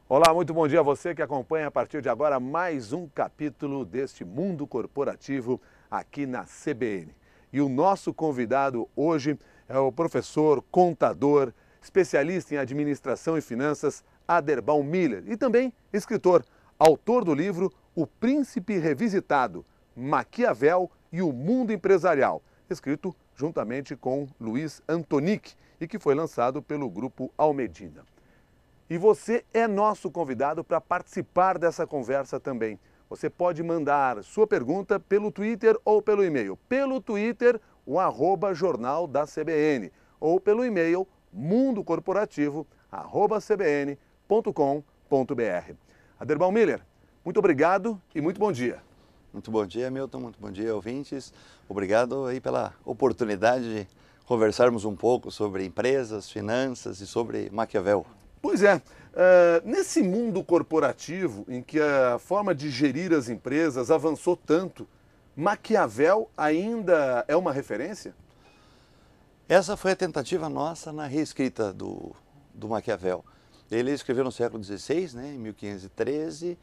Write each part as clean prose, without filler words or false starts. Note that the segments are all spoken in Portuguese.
Olá, muito bom dia a você que acompanha a partir de agora mais um capítulo deste mundo corporativo aqui na CBN. E o nosso convidado hoje é o professor, contador, especialista em administração e finanças, Aderbal Miller, e também escritor, autor do livro O Príncipe Revisitado, Maquiavel e o Mundo Empresarial, escrito juntamente com Luiz Antonic e que foi lançado pelo Grupo Almedina. E você é nosso convidado para participar dessa conversa também. Você pode mandar sua pergunta pelo Twitter ou pelo e-mail. Pelo Twitter, o @jornal da CBN, ou pelo e-mail mundocorporativo@cbn.com.br. Aderbal Miller, muito obrigado e muito bom dia. Muito bom dia, Milton. Muito bom dia, ouvintes. Obrigado aí pela oportunidade de conversarmos um pouco sobre empresas, finanças e sobre Maquiavel. Pois é, nesse mundo corporativo em que a forma de gerir as empresas avançou tanto, Maquiavel ainda é uma referência? Essa foi a tentativa nossa na reescrita do Maquiavel. Ele escreveu no século XVI, né, em 1513,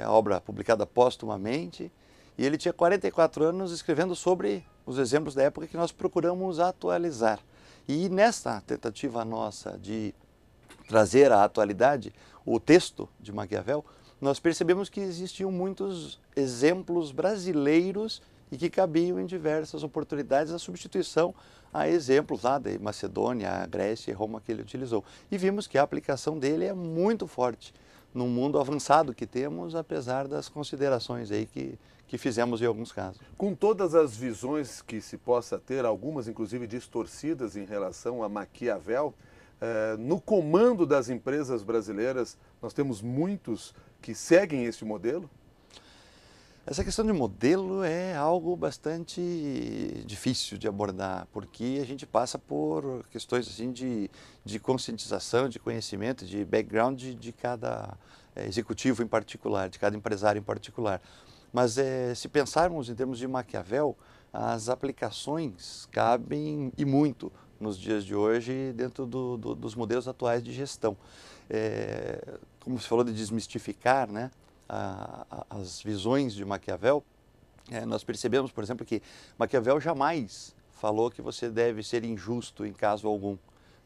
a obra publicada póstumamente, e ele tinha 44 anos escrevendo sobre os exemplos da época que nós procuramos atualizar. E nessa tentativa nossa de trazer à atualidade o texto de Maquiavel, nós percebemos que existiam muitos exemplos brasileiros e que cabiam em diversas oportunidades a substituição a exemplos lá de Macedônia, a Grécia e Roma que ele utilizou. E vimos que a aplicação dele é muito forte no mundo avançado que temos, apesar das considerações aí que fizemos em alguns casos. Com todas as visões que se possa ter, algumas inclusive distorcidas em relação a Maquiavel, no comando das empresas brasileiras, nós temos muitos que seguem esse modelo? Essa questão de modelo é algo bastante difícil de abordar, porque a gente passa por questões assim de conscientização, de conhecimento, de background de cada executivo em particular, de cada empresário em particular. Mas se pensarmos em termos de Maquiavel, as aplicações cabem e muito nos dias de hoje dentro dos modelos atuais de gestão. Como se falou de desmistificar, né, as visões de Maquiavel, nós percebemos, por exemplo, que Maquiavel jamais falou que você deve ser injusto em caso algum,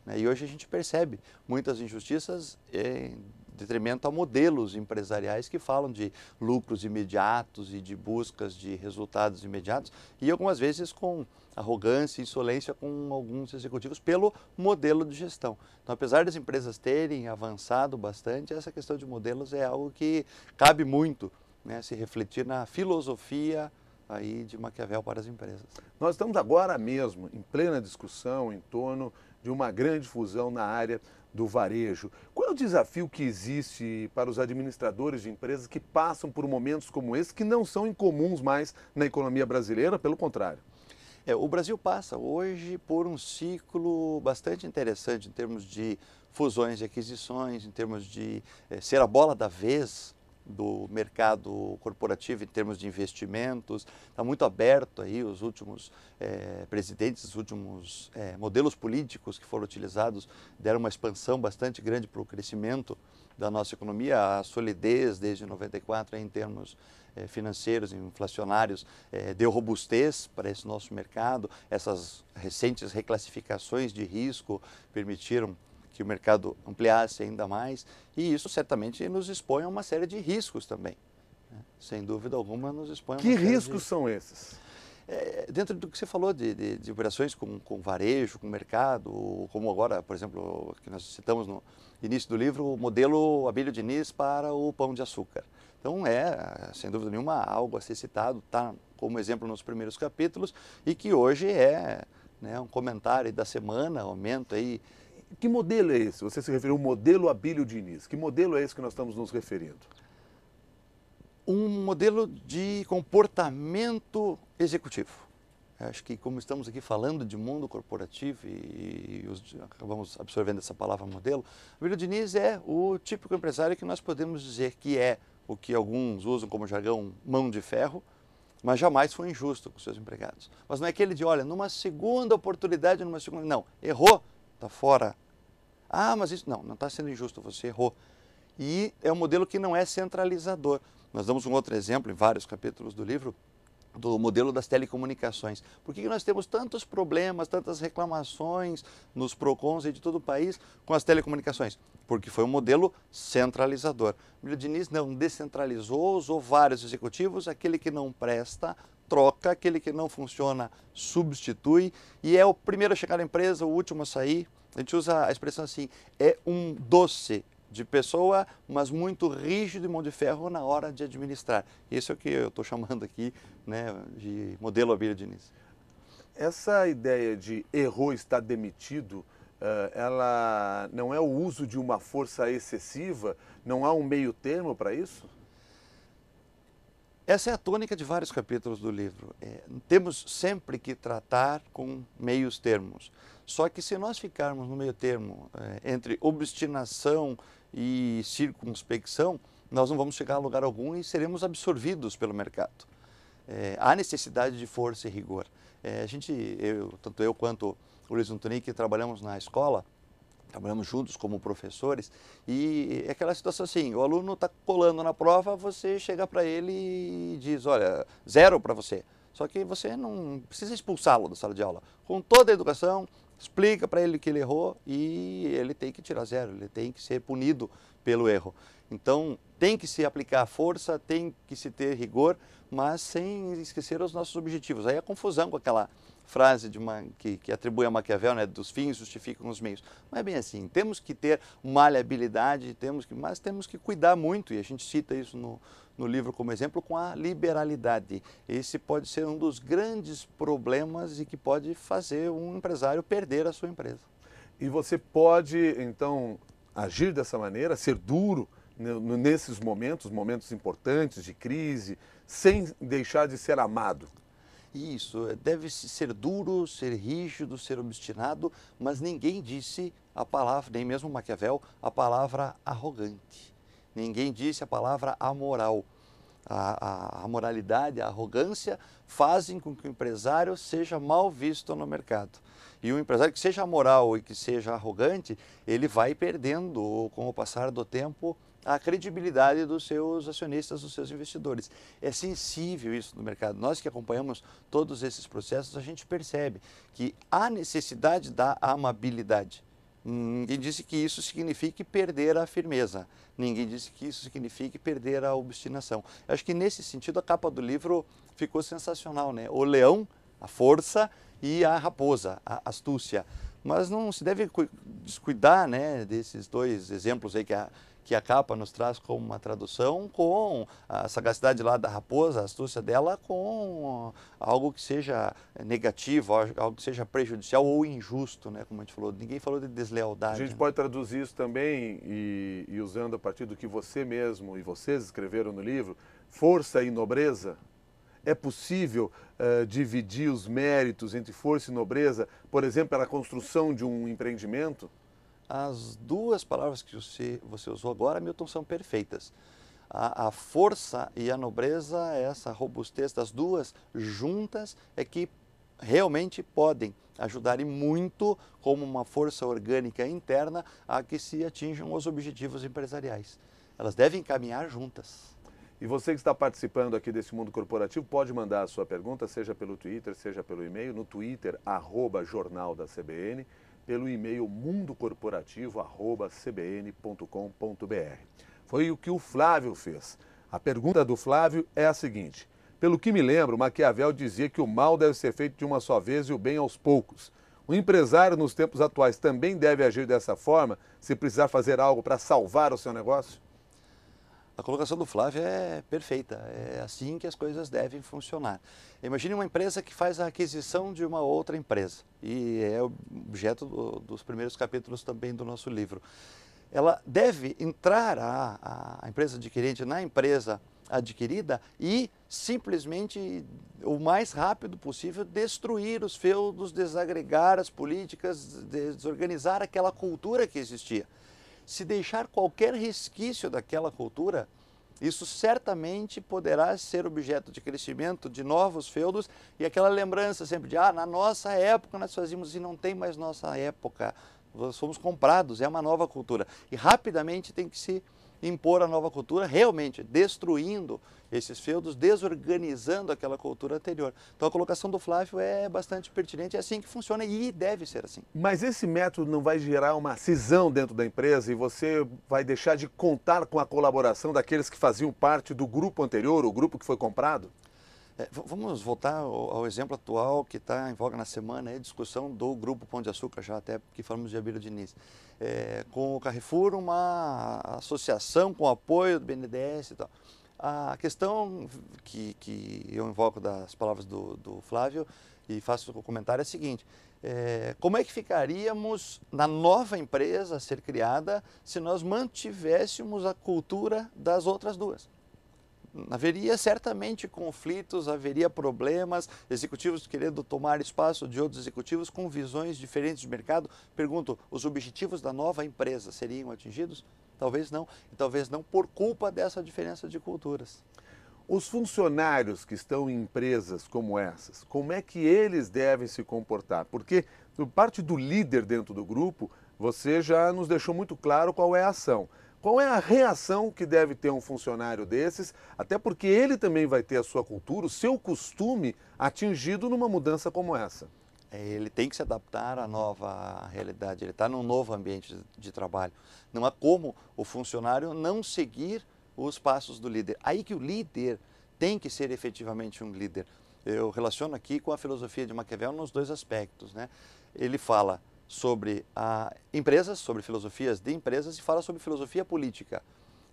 né? E hoje a gente percebe muitas injustiças em detrimento a modelos empresariais que falam de lucros imediatos e de buscas de resultados imediatos e algumas vezes com arrogância e insolência com alguns executivos pelo modelo de gestão. Então, apesar das empresas terem avançado bastante, essa questão de modelos é algo que cabe muito, né, se refletir na filosofia aí de Maquiavel para as empresas. Nós estamos agora mesmo em plena discussão em torno de uma grande fusão na área do varejo. Qual é o desafio que existe para os administradores de empresas que passam por momentos como esse, que não são incomuns mais na economia brasileira, pelo contrário? O Brasil passa hoje por um ciclo bastante interessante em termos de fusões e aquisições, em termos de ser a bola da vez do mercado corporativo em termos de investimentos. Está muito aberto aí os últimos presidentes, os últimos modelos políticos que foram utilizados deram uma expansão bastante grande para o crescimento da nossa economia. A solidez desde 94 em termos financeiros, inflacionários, deu robustez para esse nosso mercado. Essas recentes reclassificações de risco permitiram que o mercado ampliasse ainda mais e isso certamente nos expõe a uma série de riscos também, né? Sem dúvida alguma nos expõe a uma Que série riscos são esses? Dentro do que você falou de operações com varejo, com mercado, como agora, por exemplo, que nós citamos no início do livro, o modelo Abílio Diniz para o pão de açúcar. Então sem dúvida nenhuma, algo a ser citado, está como exemplo nos primeiros capítulos e que hoje né, um comentário da semana, aumento aí. Que modelo é esse? Você se referiu ao modelo Abílio Diniz. Que modelo é esse que nós estamos nos referindo? Um modelo de comportamento executivo. Acho que como estamos aqui falando de mundo corporativo e acabamos absorvendo essa palavra modelo, Abílio Diniz é o típico empresário que nós podemos dizer que é o que alguns usam como jargão mão de ferro, mas jamais foi injusto com seus empregados. Mas não é aquele de, olha, numa segunda oportunidade, não, errou, está fora. Ah, mas isso não está sendo injusto, você errou. e é um modelo que não é centralizador. Nós damos um outro exemplo em vários capítulos do livro, do modelo das telecomunicações. Por que nós temos tantos problemas, tantas reclamações nos PROCONs de todo o país com as telecomunicações? Porque foi um modelo centralizador. Emílio Diniz não descentralizou, usou vários executivos, aquele que não presta, troca, aquele que não funciona, substitui, e é o primeiro a chegar na empresa, o último a sair. A gente usa a expressão assim, é um doce de pessoa, mas muito rígido e mão de ferro na hora de administrar. Esse é o que eu estou chamando aqui, né, de modelo Abílio Diniz. Essa ideia de errou, está demitido, ela não é o uso de uma força excessiva? Não há um meio termo para isso? Essa é a tônica de vários capítulos do livro. Temos sempre que tratar com meios termos. Só que se nós ficarmos no meio termo entre obstinação e circunspecção, nós não vamos chegar a lugar algum e seremos absorvidos pelo mercado. Há necessidade de força e rigor. Tanto eu quanto o Luiz Antoni, que trabalhamos na escola, trabalhamos juntos como professores, e é aquela situação assim, o aluno está colando na prova, você chega para ele e diz, olha, 0 para você. Só que você não precisa expulsá-lo da sala de aula. Com toda a educação, explica para ele que ele errou e ele tem que tirar 0, ele tem que ser punido pelo erro. Então, tem que se aplicar a força, tem que se ter rigor, mas sem esquecer os nossos objetivos. Aí a confusão com aquela frase que atribui a Maquiavel, né, dos fins justificam os meios. Não é bem assim. Temos que ter maleabilidade, mas temos que cuidar muito, e a gente cita isso no livro como exemplo, com a liberalidade. Esse pode ser um dos grandes problemas e que pode fazer um empresário perder a sua empresa. E você pode, então, agir dessa maneira, ser duro nesses momentos importantes de crise, sem deixar de ser amado. Isso, deve ser duro, ser rígido, ser obstinado, mas ninguém disse a palavra, nem mesmo Maquiavel, a palavra arrogante. Ninguém disse a palavra amoral. A moralidade, a arrogância fazem com que o empresário seja mal visto no mercado. E o empresário que seja amoral e que seja arrogante, ele vai perdendo, com o passar do tempo, a credibilidade dos seus acionistas, dos seus investidores. É sensível isso no mercado. Nós que acompanhamos todos esses processos, a gente percebe que há necessidade da amabilidade. Ninguém disse que isso signifique perder a firmeza. Ninguém disse que isso signifique perder a obstinação. Eu acho que nesse sentido a capa do livro ficou sensacional, né? O leão, a força, e a raposa, a astúcia. Mas não se deve descuidar, né, desses dois exemplos aí que a capa nos traz como uma tradução, com a sagacidade lá da raposa, a astúcia dela, com algo que seja negativo, algo que seja prejudicial ou injusto, né, como a gente falou. Ninguém falou de deslealdade. A gente pode traduzir isso também e usando a partir do que você mesmo e vocês escreveram no livro, força e nobreza. É possível dividir os méritos entre força e nobreza, por exemplo, pela construção de um empreendimento? As duas palavras que você usou agora, Milton, são perfeitas. A força e a nobreza, essa robustez das duas juntas, é que realmente podem ajudar e muito como uma força orgânica interna a que se atinjam os objetivos empresariais. Elas devem caminhar juntas. E você que está participando aqui desse Mundo Corporativo, pode mandar a sua pergunta, seja pelo Twitter, seja pelo e-mail, no Twitter, @Jornal da CBN, pelo e-mail mundocorporativo@cbn.com.br. Foi o que o Flávio fez. A pergunta do Flávio é a seguinte: pelo que me lembro, Maquiavel dizia que o mal deve ser feito de uma só vez e o bem aos poucos. O empresário nos tempos atuais também deve agir dessa forma, se precisar fazer algo para salvar o seu negócio? A colocação do Flávio é perfeita, é assim que as coisas devem funcionar. Imagine uma empresa que faz a aquisição de uma outra empresa, e é objeto dos primeiros capítulos também do nosso livro. Ela deve entrar, a empresa adquirente, na empresa adquirida e simplesmente, o mais rápido possível, destruir os feudos, desagregar as políticas, desorganizar aquela cultura que existia. Se deixar qualquer resquício daquela cultura, isso certamente poderá ser objeto de crescimento de novos feudos e aquela lembrança sempre de, na nossa época nós fazíamos e não tem mais nossa época, nós fomos comprados, é uma nova cultura. E rapidamente tem que se impor a nova cultura, realmente destruindo esses feudos, desorganizando aquela cultura anterior. Então a colocação do Flávio é bastante pertinente, é assim que funciona e deve ser assim. Mas esse método não vai gerar uma cisão dentro da empresa e você vai deixar de contar com a colaboração daqueles que faziam parte do grupo anterior, o grupo que foi comprado? Vamos voltar ao exemplo atual que está em voga na semana, a discussão do Grupo Pão de Açúcar, já até porque falamos de Abílio Diniz. Com o Carrefour, uma associação com apoio do BNDES e tal. A questão que eu invoco das palavras do Flávio e faço o comentário é a seguinte: como é que ficaríamos na nova empresa a ser criada se nós mantivéssemos a cultura das outras duas? Haveria certamente conflitos, haveria problemas, executivos querendo tomar espaço de outros executivos com visões diferentes de mercado. Pergunto, os objetivos da nova empresa seriam atingidos? Talvez não, e talvez não por culpa dessa diferença de culturas. Os funcionários que estão em empresas como essas, como é que eles devem se comportar? Porque, por parte do líder dentro do grupo, você já nos deixou muito claro qual é a ação. Qual é a reação que deve ter um funcionário desses, até porque ele também vai ter a sua cultura, o seu costume atingido numa mudança como essa? Ele tem que se adaptar à nova realidade, ele está num novo ambiente de trabalho. Não há como o funcionário não seguir os passos do líder. Aí que o líder tem que ser efetivamente um líder. Eu relaciono aqui com a filosofia de Maquiavel nos dois aspectos, né? Ele fala sobre empresas, sobre filosofias de empresas e fala sobre filosofia política.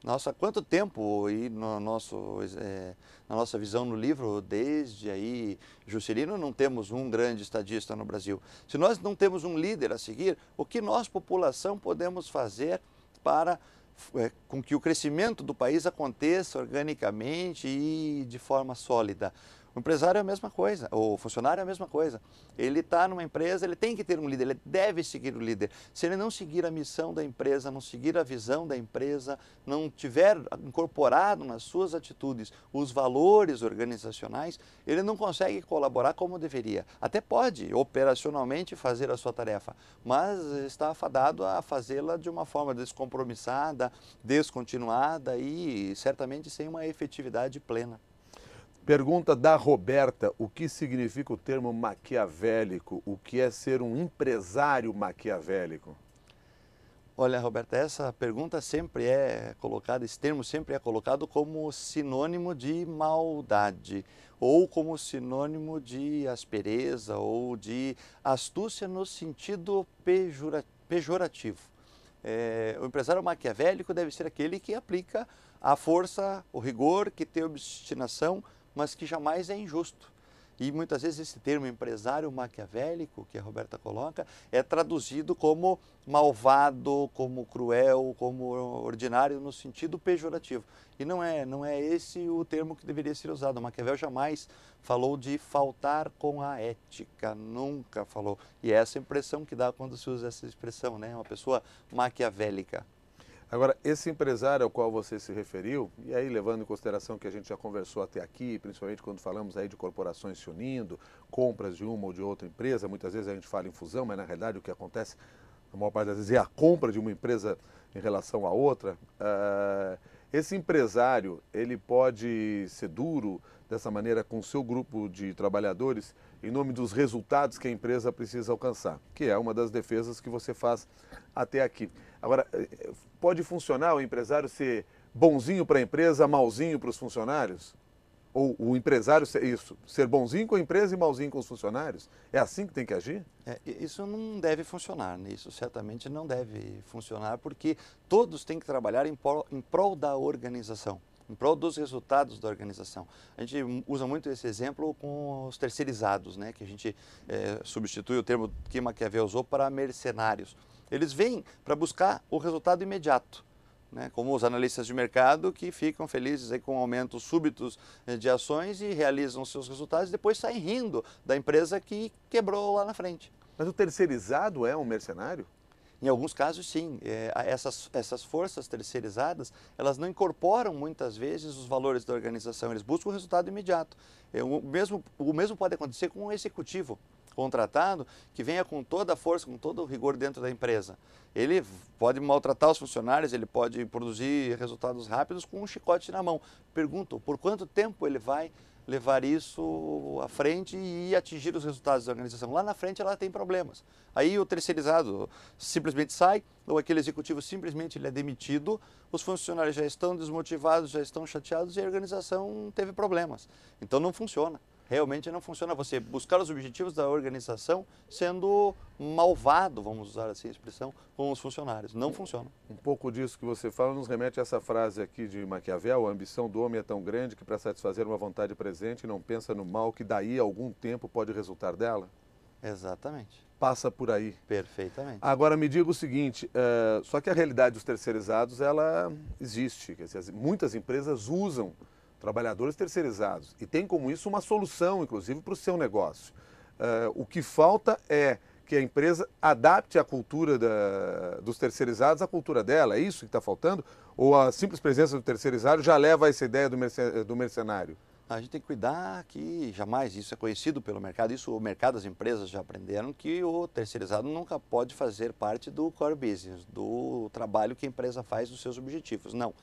Nossa, há quanto tempo, e na nossa visão no livro, desde aí Juscelino, não temos um grande estadista no Brasil. Se nós não temos um líder a seguir, o que nós, população, podemos fazer para com que o crescimento do país aconteça organicamente e de forma sólida? O empresário é a mesma coisa, o funcionário é a mesma coisa. Ele está numa empresa, ele tem que ter um líder, ele deve seguir o líder. Se ele não seguir a missão da empresa, não seguir a visão da empresa, não tiver incorporado nas suas atitudes os valores organizacionais, ele não consegue colaborar como deveria. Até pode, operacionalmente, fazer a sua tarefa, mas está afadado a fazê-la de uma forma descompromissada, descontinuada e certamente sem uma efetividade plena. Pergunta da Roberta: o que significa o termo maquiavélico? O que é ser um empresário maquiavélico? Olha, Roberta, essa pergunta sempre é colocada, esse termo sempre é colocado como sinônimo de maldade, ou como sinônimo de aspereza, ou de astúcia no sentido pejorativo. O empresário maquiavélico deve ser aquele que aplica a força, o rigor, que tem obstinação, mas que jamais é injusto. E muitas vezes esse termo empresário maquiavélico, que a Roberta coloca, é traduzido como malvado, como cruel, como ordinário, no sentido pejorativo. E não é esse o termo que deveria ser usado. Maquiavel jamais falou de faltar com a ética, nunca falou. E é essa impressão que dá quando se usa essa expressão, né? Uma pessoa maquiavélica. Agora, esse empresário ao qual você se referiu, e aí levando em consideração que a gente já conversou até aqui, principalmente quando falamos aí de corporações se unindo, compras de uma ou de outra empresa, muitas vezes a gente fala em fusão, mas na realidade o que acontece, na maior parte das vezes, é a compra de uma empresa em relação à outra. Esse empresário, ele pode ser duro dessa maneira com o seu grupo de trabalhadores em nome dos resultados que a empresa precisa alcançar, que é uma das defesas que você faz até aqui. Agora, pode funcionar o empresário ser bonzinho para a empresa, malzinho para os funcionários? Ou o empresário ser bonzinho com a empresa e malzinho com os funcionários? É assim que tem que agir? Isso não deve funcionar, né? Isso certamente não deve funcionar, porque todos têm que trabalhar em prol da organização, em prol dos resultados da organização. A gente usa muito esse exemplo com os terceirizados, né? Que a gente substitui o termo que Maquiavel usou para mercenários. Eles vêm para buscar o resultado imediato, né? Como os analistas de mercado que ficam felizes aí com aumentos súbitos de ações e realizam seus resultados e depois saem rindo da empresa que quebrou lá na frente. Mas o terceirizado é um mercenário? Em alguns casos, sim. Essas forças terceirizadas, elas não incorporam muitas vezes os valores da organização, eles buscam o resultado imediato. O mesmo pode acontecer com o executivo. contratado que venha com toda a força, com todo o rigor dentro da empresa. Ele pode maltratar os funcionários, ele pode produzir resultados rápidos com um chicote na mão. Pergunto, por quanto tempo ele vai levar isso à frente e atingir os resultados da organização? Lá na frente ela tem problemas. Aí o terceirizado simplesmente sai, ou aquele executivo simplesmente ele é demitido, os funcionários já estão desmotivados, já estão chateados e a organização teve problemas. Então não funciona. Realmente não funciona você buscar os objetivos da organização sendo malvado, vamos usar assim a expressão, com os funcionários. Não funciona. Um pouco disso que você fala nos remete a essa frase aqui de Maquiavel: a ambição do homem é tão grande que para satisfazer uma vontade presente não pensa no mal que daí a algum tempo pode resultar dela? Exatamente. Passa por aí. Perfeitamente. Agora me diga o seguinte, só que a realidade dos terceirizados ela existe, quer dizer, muitas empresas usam trabalhadores terceirizados e tem como isso uma solução, inclusive, para o seu negócio. O que falta é que a empresa adapte a cultura dos terceirizados à cultura dela. É isso que está faltando? Ou a simples presença do terceirizado já leva a essa ideia do mercenário? A gente tem que cuidar que jamais, isso é conhecido pelo mercado, isso o mercado, as empresas já aprenderam que o terceirizado nunca pode fazer parte do core business, do trabalho que a empresa faz dos seus objetivos. Não.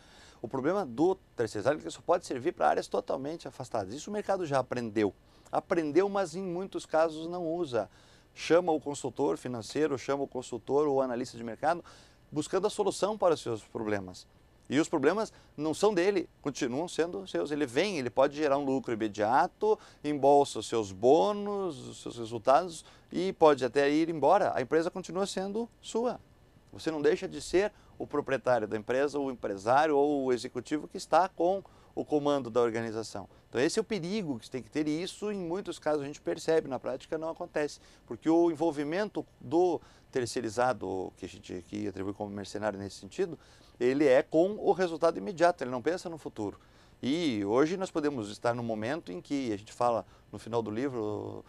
O problema do terceirizado é que só pode servir para áreas totalmente afastadas. Isso o mercado já aprendeu. Aprendeu, mas em muitos casos não usa. Chama o consultor financeiro, chama o consultor ou analista de mercado, buscando a solução para os seus problemas. E os problemas não são dele, continuam sendo seus. Ele vem, ele pode gerar um lucro imediato, embolsa os seus bônus, os seus resultados e pode até ir embora. A empresa continua sendo sua. Você não deixa de ser o proprietário da empresa, o empresário ou o executivo que está com o comando da organização. Então esse é o perigo que você tem que ter e isso em muitos casos a gente percebe, na prática não acontece. Porque o envolvimento do terceirizado, que a gente aqui atribui como mercenário nesse sentido, ele é com o resultado imediato, ele não pensa no futuro. E hoje nós podemos estar num momento em que a gente fala no final do livro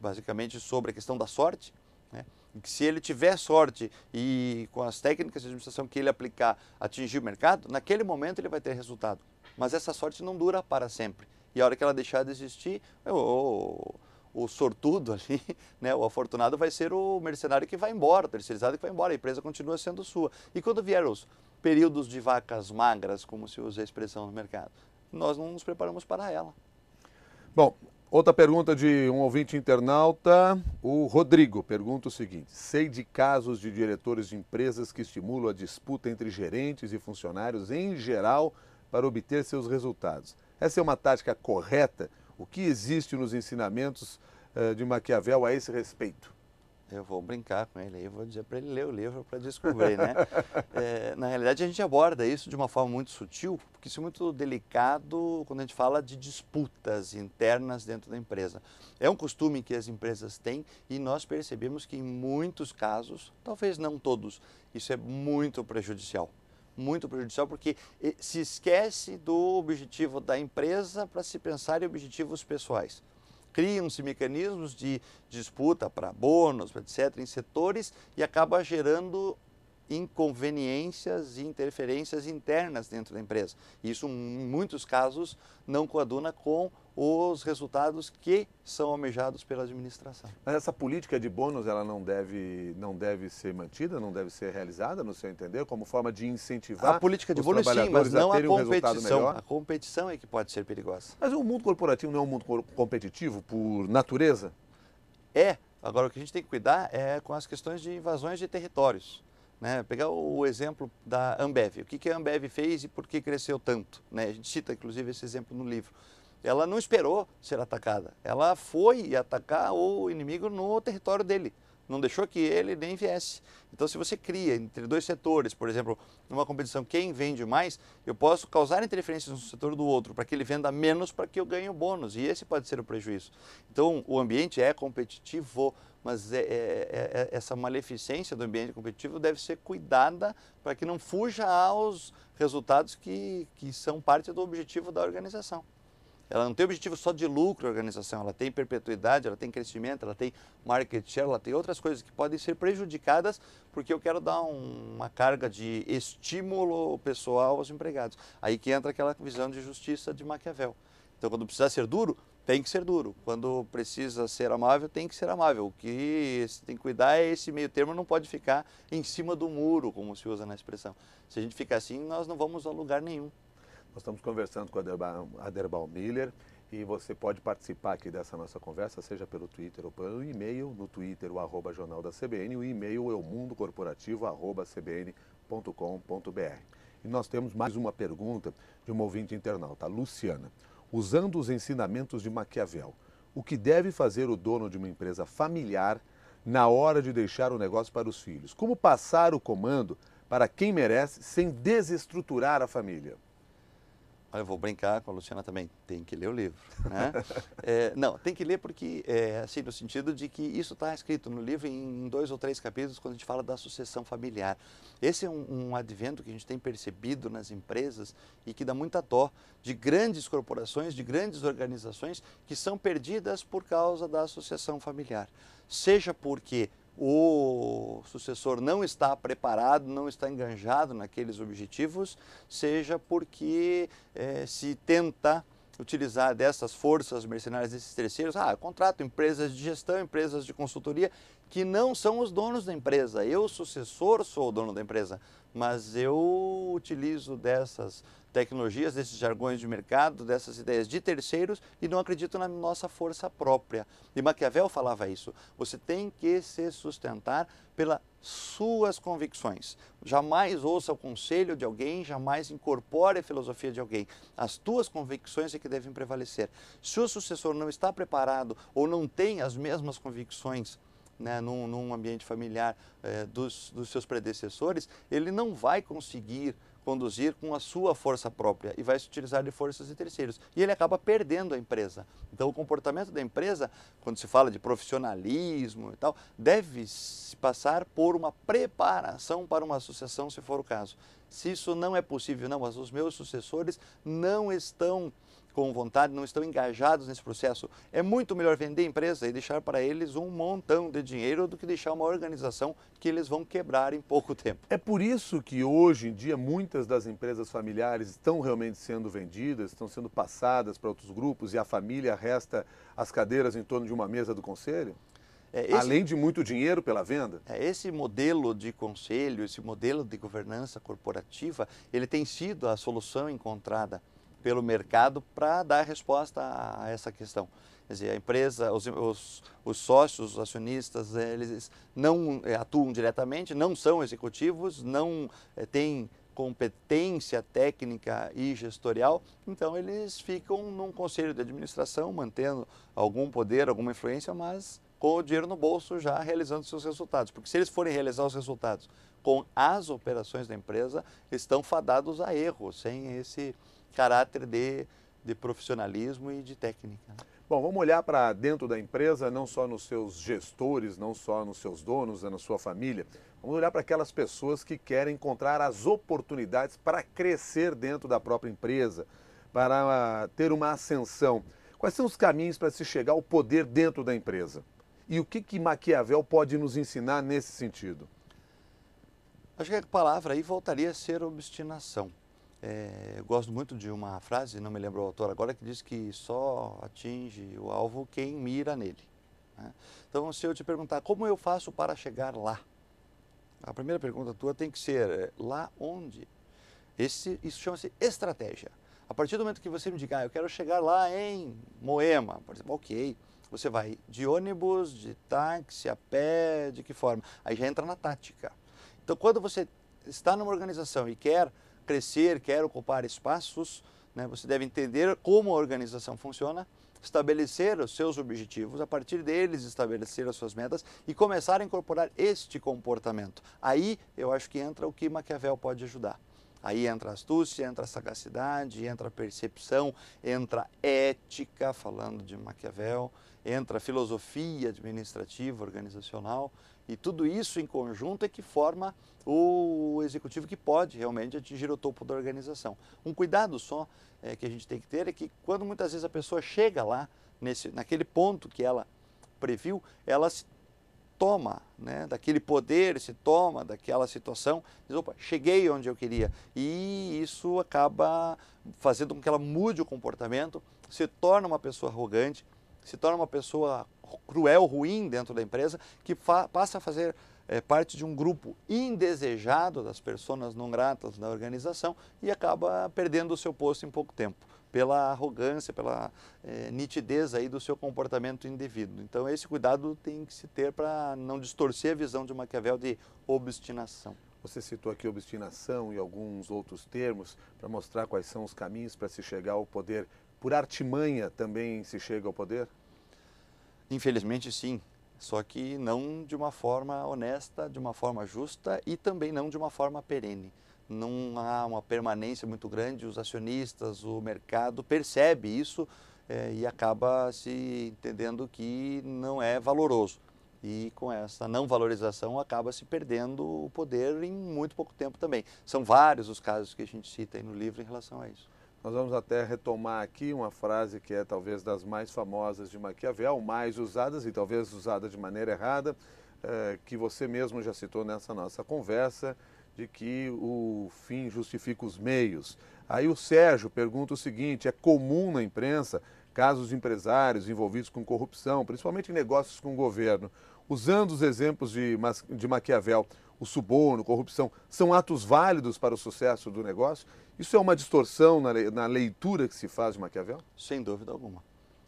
basicamente sobre a questão da sorte, né? Que se ele tiver sorte e com as técnicas de administração que ele aplicar atingir o mercado, naquele momento ele vai ter resultado. Mas essa sorte não dura para sempre. E a hora que ela deixar de existir, o sortudo ali, né, o afortunado vai ser o mercenário que vai embora, o terceirizado que vai embora, a empresa continua sendo sua. E quando vier os períodos de vacas magras, como se usa a expressão no mercado, nós não nos preparamos para ela. Bom, outra pergunta de um ouvinte internauta, o Rodrigo, pergunta o seguinte: sei de casos de diretores de empresas que estimulam a disputa entre gerentes e funcionários em geral para obter seus resultados. Essa é uma tática correta? O que existe nos ensinamentos de Maquiavel a esse respeito? Eu vou brincar com ele aí, vou dizer para ele ler o livro para descobrir, né? Na realidade, a gente aborda isso de uma forma muito sutil, porque isso é muito delicado quando a gente fala de disputas internas dentro da empresa. É um costume que as empresas têm e nós percebemos que em muitos casos, talvez não todos, isso é muito prejudicial. Muito prejudicial porque se esquece do objetivo da empresa para se pensar em objetivos pessoais. Criam-se mecanismos de disputa para bônus, etc., em setores e acaba gerando inconveniências e interferências internas dentro da empresa. Isso, em muitos casos, não coaduna com os resultados que são almejados pela administração. Mas essa política de bônus, ela não deve ser mantida, não deve ser realizada, no seu entender, como forma de incentivar a política de os bônus, sim, mas trabalhadores não a terem a um resultado competição. melhor? A competição é que pode ser perigosa. Mas o mundo corporativo não é um mundo competitivo por natureza? Agora o que a gente tem que cuidar é com as questões de invasões de territórios. Né? Pegar o exemplo da Ambev. O que a Ambev fez e por que cresceu tanto? Né? A gente cita, inclusive, esse exemplo no livro. Ela não esperou ser atacada. Ela foi atacar o inimigo no território dele. Não deixou que ele nem viesse. Então, se você cria entre dois setores, por exemplo, numa competição, quem vende mais, eu posso causar interferências no setor do outro para que ele venda menos para que eu ganhe o bônus. E esse pode ser o prejuízo. Então, o ambiente é competitivo, mas essa maleficência do ambiente competitivo deve ser cuidada para que não fuja aos resultados que são parte do objetivo da organização. Ela não tem objetivo só de lucro, a organização, ela tem perpetuidade, ela tem crescimento, ela tem market share, ela tem outras coisas que podem ser prejudicadas porque eu quero dar uma carga de estímulo pessoal aos empregados. Aí que entra aquela visão de justiça de Maquiavel. Então, quando precisar ser duro, tem que ser duro. Quando precisa ser amável, tem que ser amável. O que se tem que cuidar é esse meio termo, não pode ficar em cima do muro, como se usa na expressão. Se a gente ficar assim, nós não vamos a lugar nenhum. Nós estamos conversando com a Aderbal Miller e você pode participar aqui dessa nossa conversa, seja pelo Twitter ou pelo e-mail. No Twitter, o @jornal da CBN, o e-mail é o mundocorporativo@cbn.com.br. E nós temos mais uma pergunta de uma ouvinte internauta, a Luciana. Usando os ensinamentos de Maquiavel, o que deve fazer o dono de uma empresa familiar na hora de deixar o negócio para os filhos? Como passar o comando para quem merece sem desestruturar a família? Olha, eu vou brincar com a Luciana também, tem que ler o livro, né? Não, tem que ler porque, assim, no sentido de que isso está escrito no livro em 2 ou 3 capítulos, quando a gente fala da sucessão familiar. Esse é um advento que a gente tem percebido nas empresas e que dá muita dó de grandes corporações, de grandes organizações que são perdidas por causa da sucessão familiar. Seja porque o sucessor não está preparado, não está enganjado naqueles objetivos, seja porque se tenta utilizar dessas forças mercenárias, desses terceiros, contrato empresas de gestão, empresas de consultoria, que não são os donos da empresa. Eu, sucessor, sou o dono da empresa, mas eu utilizo dessas tecnologias, desses jargões de mercado, dessas ideias de terceiros e não acredito na nossa força própria. E Maquiavel falava isso, você tem que se sustentar pelas suas convicções. Jamais ouça o conselho de alguém, jamais incorpore a filosofia de alguém. As tuas convicções é que devem prevalecer. Se o sucessor não está preparado ou não tem as mesmas convicções, né, num ambiente familiar dos seus predecessores, ele não vai conseguir conduzir com a sua força própria e vai se utilizar de forças de terceiros. E ele acaba perdendo a empresa. Então, o comportamento da empresa, quando se fala de profissionalismo e tal, deve se passar por uma preparação para uma sucessão, se for o caso. Se isso não é possível, não, mas os meus sucessores não estão com vontade, não estão engajados nesse processo, é muito melhor vender a empresa e deixar para eles um montão de dinheiro do que deixar uma organização que eles vão quebrar em pouco tempo. É por isso que hoje em dia muitas das empresas familiares estão realmente sendo vendidas, estão sendo passadas para outros grupos e a família resta as cadeiras em torno de uma mesa do conselho? Além de muito dinheiro pela venda? Esse modelo de conselho, esse modelo de governança corporativa, ele tem sido a solução encontrada pelo mercado para dar resposta a essa questão. Quer dizer, a empresa, os sócios, os acionistas, eles não atuam diretamente, não são executivos, não têm competência técnica e gestorial, então eles ficam num conselho de administração, mantendo algum poder, alguma influência, mas com o dinheiro no bolso já realizando seus resultados. Porque se eles forem realizar os resultados com as operações da empresa, estão fadados a erro, sem esse caráter de profissionalismo e de técnica. Bom, vamos olhar para dentro da empresa, não só nos seus gestores, não só nos seus donos, na sua família. Vamos olhar para aquelas pessoas que querem encontrar as oportunidades para crescer dentro da própria empresa, para ter uma ascensão. Quais são os caminhos para se chegar ao poder dentro da empresa? E o que Maquiavel pode nos ensinar nesse sentido? Acho que a palavra aí voltaria a ser obstinação. Eu gosto muito de uma frase, não me lembro o autor agora, que diz que só atinge o alvo quem mira nele, né? Então, se eu te perguntar como eu faço para chegar lá, a primeira pergunta tua tem que ser, lá onde? Isso chama-se estratégia. A partir do momento que você me diga, eu quero chegar lá em Moema, por exemplo, ok, você vai de ônibus, de táxi, a pé, de que forma? Aí já entra na tática. Então, quando você está numa organização e quer crescer, quer ocupar espaços, né, você deve entender como a organização funciona, estabelecer os seus objetivos, a partir deles estabelecer as suas metas e começar a incorporar este comportamento. Aí eu acho que entra o que Maquiavel pode ajudar. Aí entra a astúcia, entra a sagacidade, entra a percepção, entra a ética, falando de Maquiavel, entra a filosofia administrativa, organizacional, e tudo isso em conjunto é que forma o executivo que pode realmente atingir o topo da organização. Um cuidado só que a gente tem que ter é que quando muitas vezes a pessoa chega lá, naquele ponto que ela previu, ela toma, né, daquele poder, se toma daquela situação, diz, opa, cheguei onde eu queria. E isso acaba fazendo com que ela mude o comportamento, se torna uma pessoa arrogante, se torna uma pessoa cruel, ruim dentro da empresa, que passa a fazer parte de um grupo indesejado das pessoas não gratas da organização e acaba perdendo o seu posto em pouco tempo, pela arrogância, pela nitidez aí do seu comportamento indevido. Então esse cuidado tem que se ter para não distorcer a visão de Maquiavel de obstinação. Você citou aqui obstinação e alguns outros termos para mostrar quais são os caminhos para se chegar ao poder. Por artimanha também se chega ao poder? Infelizmente sim, só que não de uma forma honesta, de uma forma justa e também não de uma forma perene. Não há uma permanência muito grande, os acionistas, o mercado percebe isso e acaba se entendendo que não é valoroso. E com essa não valorização acaba se perdendo o poder em muito pouco tempo também. São vários os casos que a gente cita aí no livro em relação a isso. Nós vamos até retomar aqui uma frase que é talvez das mais famosas de Maquiavel, mais usadas e talvez usada de maneira errada, que você mesmo já citou nessa nossa conversa, de que o fim justifica os meios. Aí o Sérgio pergunta o seguinte: é comum na imprensa casos de empresários envolvidos com corrupção, principalmente em negócios com o governo. Usando os exemplos de Maquiavel, o suborno, corrupção, são atos válidos para o sucesso do negócio? Isso é uma distorção na leitura que se faz de Maquiavel? Sem dúvida alguma.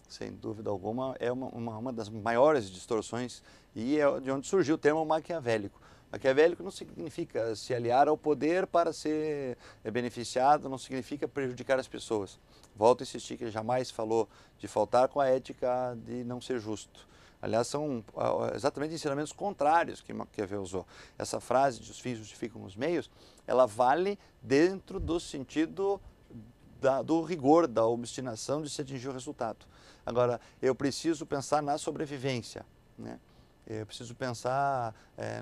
Sem dúvida alguma, é uma das maiores distorções e é de onde surgiu o termo maquiavélico. Maquiavélico não significa se aliar ao poder para ser beneficiado, não significa prejudicar as pessoas. Volto a insistir que ele jamais falou de faltar com a ética de não ser justo. Aliás, são exatamente ensinamentos contrários que Maquiavel usou. Essa frase de os fins justificam os meios, ela vale dentro do sentido do rigor, da obstinação de se atingir o resultado. Agora, eu preciso pensar na sobrevivência, né? Eu preciso pensar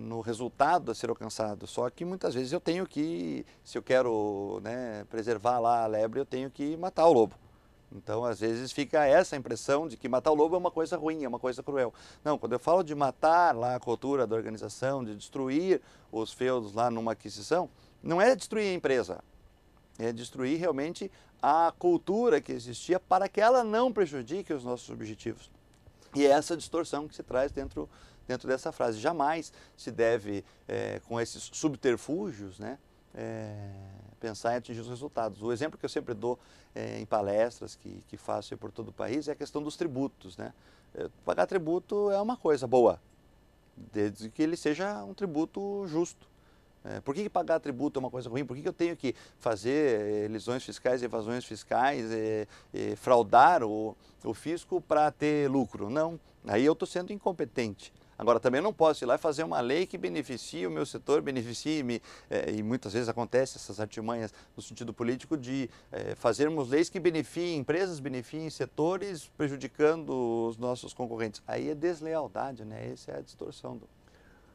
no resultado a ser alcançado, só que muitas vezes eu tenho que, se eu quero, né, preservar lá a lebre, eu tenho que matar o lobo. Então, às vezes fica essa impressão de que matar o lobo é uma coisa ruim, é uma coisa cruel. Não, quando eu falo de matar lá a cultura da organização, de destruir os feudos lá numa aquisição, não é destruir a empresa, é destruir realmente a cultura que existia para que ela não prejudique os nossos objetivos. E é essa distorção que se traz dentro dessa frase. Jamais se deve, com esses subterfúgios, né, pensar em atingir os resultados. O exemplo que eu sempre dou em palestras que faço por todo o país é a questão dos tributos, né? Pagar tributo é uma coisa boa, desde que ele seja um tributo justo. Por que pagar tributo é uma coisa ruim? Por que eu tenho que fazer elisões fiscais, evasões fiscais, fraudar o fisco para ter lucro? Não, aí eu estou sendo incompetente. Agora, também não posso ir lá e fazer uma lei que beneficie o meu setor, beneficie-me, e muitas vezes acontece essas artimanhas no sentido político de fazermos leis que benefiem empresas, benefiem setores, prejudicando os nossos concorrentes. Aí é deslealdade, né? Essa é a distorção do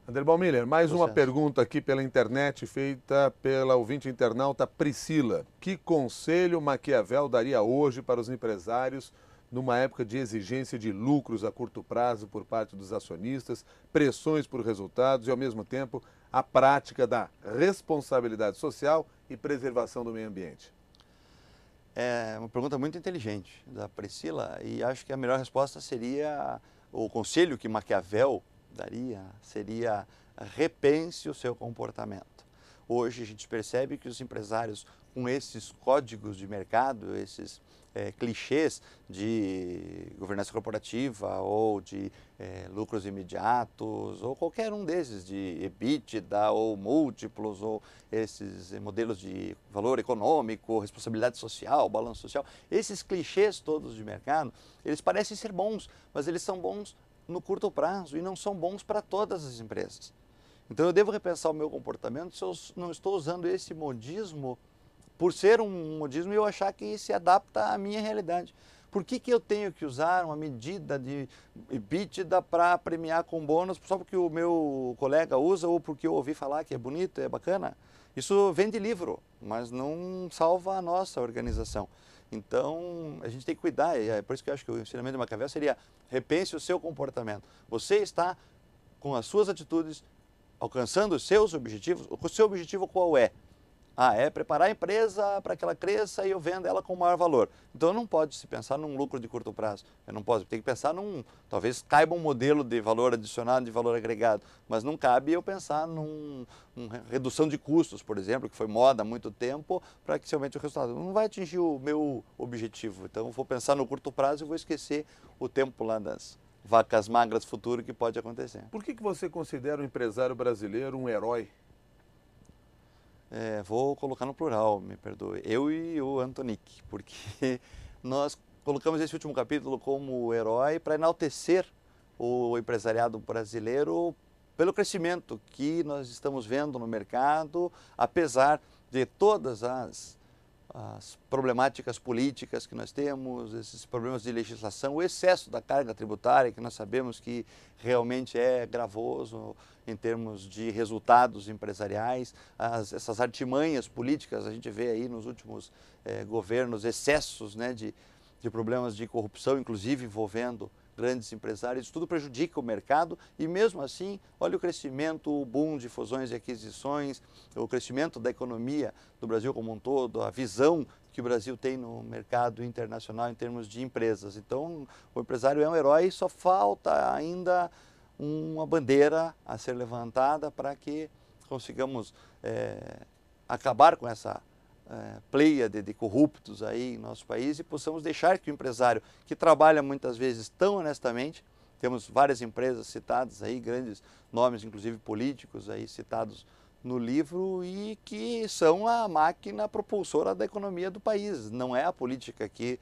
Anderbal Miller, mais processo. uma pergunta aqui pela internet, feita pela ouvinte internauta Priscila. Que conselho Maquiavel daria hoje para os empresários numa época de exigência de lucros a curto prazo por parte dos acionistas, pressões por resultados e, ao mesmo tempo, a prática da responsabilidade social e preservação do meio ambiente? É uma pergunta muito inteligente da Priscila e acho que a melhor resposta seria, o conselho que Maquiavel daria seria: repense o seu comportamento. Hoje a gente percebe que os empresários, com esses códigos de mercado, esses clichês de governança corporativa ou de lucros imediatos ou qualquer um desses, de EBITDA ou múltiplos ou esses modelos de valor econômico, responsabilidade social, balanço social, esses clichês todos de mercado, eles parecem ser bons, mas eles são bons no curto prazo e não são bons para todas as empresas. Então eu devo repensar o meu comportamento se eu não estou usando esse modismo por ser um modismo e eu achar que se adapta à minha realidade. Por que eu tenho que usar uma medida de EBITDA para premiar com bônus só porque o meu colega usa ou porque eu ouvi falar que é bonito, é bacana? Isso vende livro, mas não salva a nossa organização. Então, a gente tem que cuidar, e é por isso que eu acho que o ensinamento de Maquiavel seria: repense o seu comportamento. Você está com as suas atitudes, alcançando os seus objetivos. O seu objetivo qual é? É preparar a empresa para que ela cresça e eu venda ela com maior valor. Então não pode se pensar num lucro de curto prazo. Eu não posso, tem que pensar talvez caiba um modelo de valor adicionado, de valor agregado, mas não cabe eu pensar numa redução de custos, por exemplo, que foi moda há muito tempo, para que se aumente o resultado. Não vai atingir o meu objetivo. Então eu vou pensar no curto prazo e vou esquecer o tempo lá das vacas magras futuro que pode acontecer. Por que você considera o empresário brasileiro um herói? Vou colocar no plural, me perdoe, eu e o Antonic, porque nós colocamos esse último capítulo como herói para enaltecer o empresariado brasileiro pelo crescimento que nós estamos vendo no mercado, apesar de todas as problemáticas políticas que nós temos, esses problemas de legislação, o excesso da carga tributária, que nós sabemos que realmente é gravoso em termos de resultados empresariais, essas artimanhas políticas, a gente vê aí nos últimos governos excessos, né, de problemas de corrupção, inclusive envolvendo grandes empresários, tudo prejudica o mercado e mesmo assim, olha o crescimento, o boom de fusões e aquisições, o crescimento da economia do Brasil como um todo, a visão que o Brasil tem no mercado internacional em termos de empresas. Então, o empresário é um herói, só falta ainda uma bandeira a ser levantada para que consigamos acabar com essa pleiade de corruptos aí em nosso país e possamos deixar que o empresário que trabalha muitas vezes tão honestamente, temos várias empresas citadas aí, grandes nomes inclusive políticos aí citados no livro e que são a máquina propulsora da economia do país, não é a política que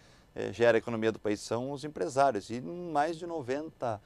gera a economia do país, são os empresários e mais de 90%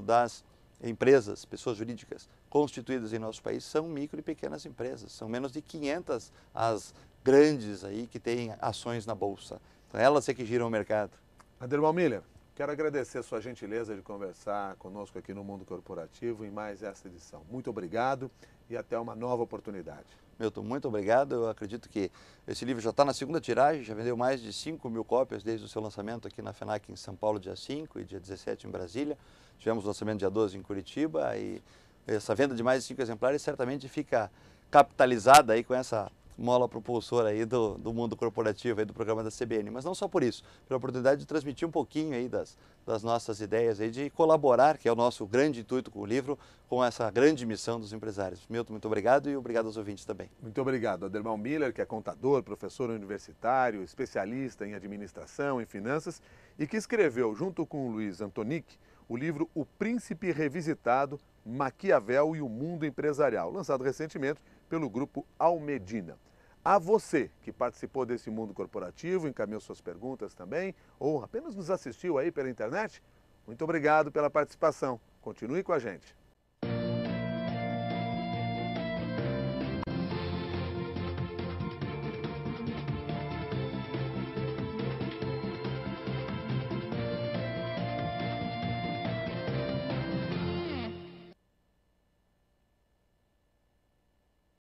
das empresas, pessoas jurídicas constituídas em nosso país são micro e pequenas empresas, são menos de 500 as grandes aí que têm ações na bolsa, então elas é que giram o mercado. Adelmar Miller, quero agradecer a sua gentileza de conversar conosco aqui no Mundo Corporativo em mais esta edição. Muito obrigado e até uma nova oportunidade. Milton, muito obrigado. Eu acredito que esse livro já está na segunda tiragem, já vendeu mais de 5.000 cópias desde o seu lançamento aqui na FENAC em São Paulo, dia 5 e dia 17 em Brasília. Tivemos o lançamento dia 12 em Curitiba e essa venda de mais de 5 exemplares certamente fica capitalizada aí com essa mola propulsora aí do mundo corporativo, aí do programa da CBN. Mas não só por isso, pela oportunidade de transmitir um pouquinho aí das nossas ideias, aí, de colaborar, que é o nosso grande intuito com o livro, com essa grande missão dos empresários. Milton, muito obrigado e obrigado aos ouvintes também. Muito obrigado. Adelmar Miller, que é contador, professor universitário, especialista em administração e finanças e que escreveu, junto com o Luiz Antonic, o livro O Príncipe Revisitado, Maquiavel e o Mundo Empresarial, lançado recentemente pelo grupo Almedina. A você que participou desse mundo corporativo, encaminhou suas perguntas também, ou apenas nos assistiu aí pela internet, muito obrigado pela participação. Continue com a gente.